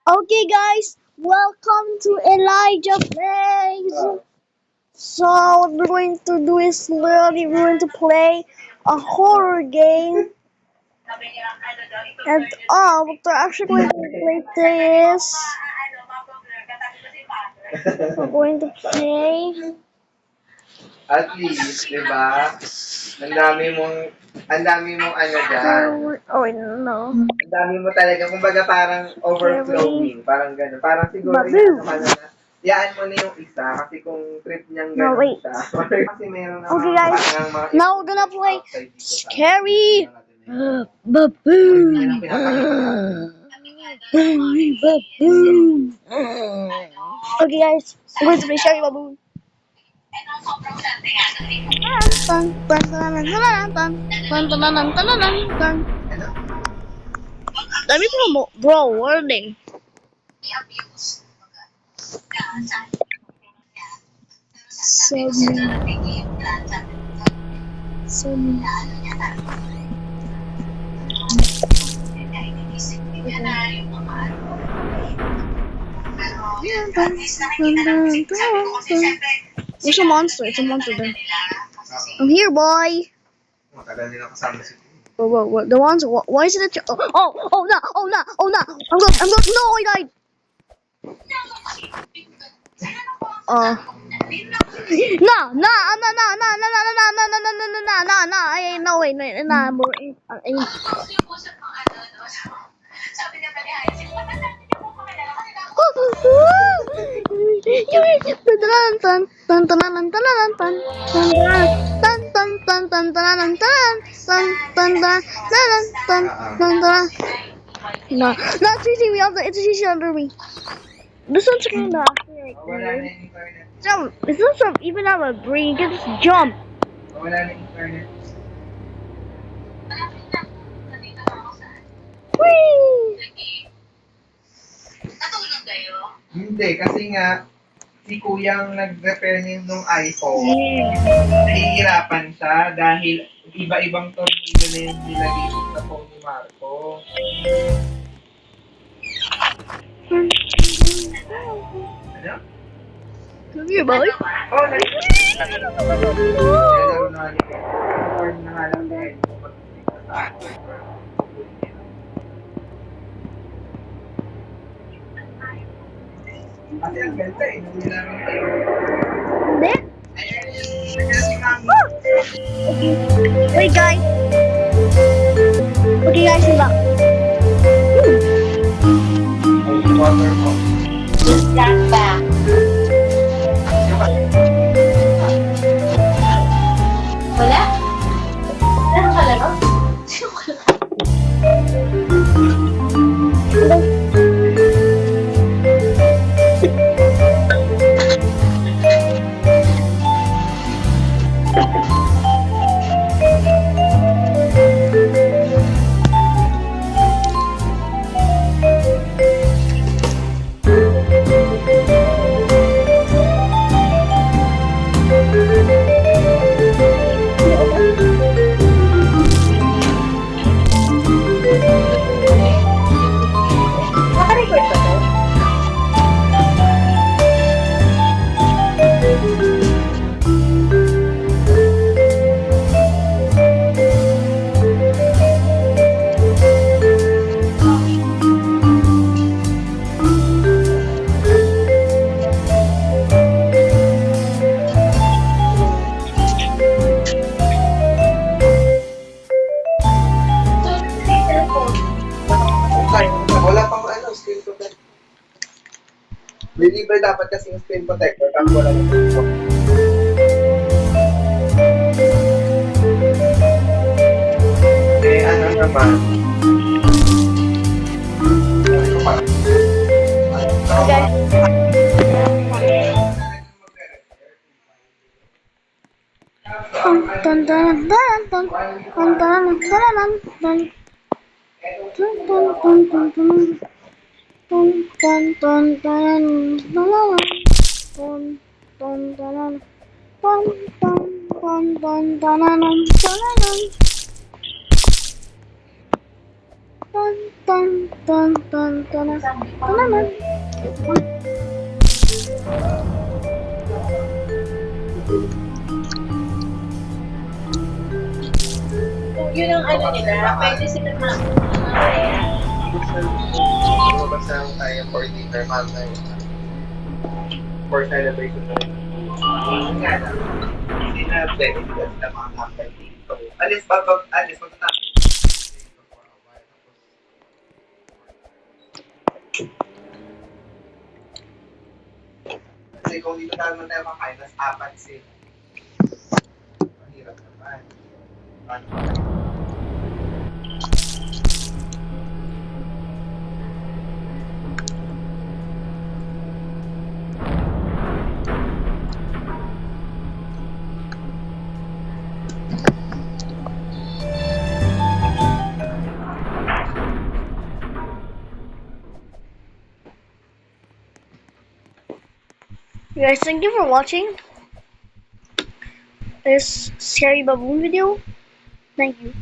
Okay, guys, welcome to Elijah Plays. So, what we're going to do is literally we're going to play a horror game. And what we're actually going to play this. We're going to play. At least, di ba? Ang dami mong ano dyan. Oh, no. Ang dami mo talaga, kumbaga parang overflowing, parang gano'n. Parang siguro Babu. yaan mo na yung isa, kasi kung trip niyang No, gano'n wait. siya. Kasi meron na Okay, guys. mga Now we're gonna play Scary Baboon. Baboon. Okay, guys, we're going to play Scary Baboon. Let me promote, bro. What are they? Some. It's a monster. It's a monster there. I'm here, boy. Matagal din ako kasama si Whoa. The ones. Why is it? Oh no! I'm going. No, I died. No, wait, No, it's chasing me. It's chasing under me. This one's kind of Wala na yung internet. So, it doesn't even have a brain. You can just jump. Wala na yung internet. Whee! Natulog kayo? Hindi, kasi nga, si kuyang nag-repair nung iPhone, nahihirapan siya dahil iba-ibang tornilyo na yung nilagay sa phone ni Marco. Ano? Come here, boy. Oh, nalaro na ni Or na nga lang dahil kasi ang ganda eh, hindi namin kayo. Hindi? Si Mami. Okay. Wait, guys. Okay, guys, I'm back. Water mo. Just got back. Wala? Ano ka laro? Sino ka laro? Naka-record ba to? Wala pang ano, screen protector. May libre dapat kasi yung screen protector, tapos wala na. Ano naman? Okay. Dun, dun, dun, dun, dun, dun. Ito naman. Kung yun ang ano nila, pwede sila Basta tayo for dinner, mahal na yun. For celebration na rin. Nga lang. Hindi na pwede sila mga kapal dito. Alis, magtatapos. Kasi kung dito naman tayo makain, mas apat sila. Mahirap naman. Ano? Guys, thank you for watching this Scary Baboon video. Thank you.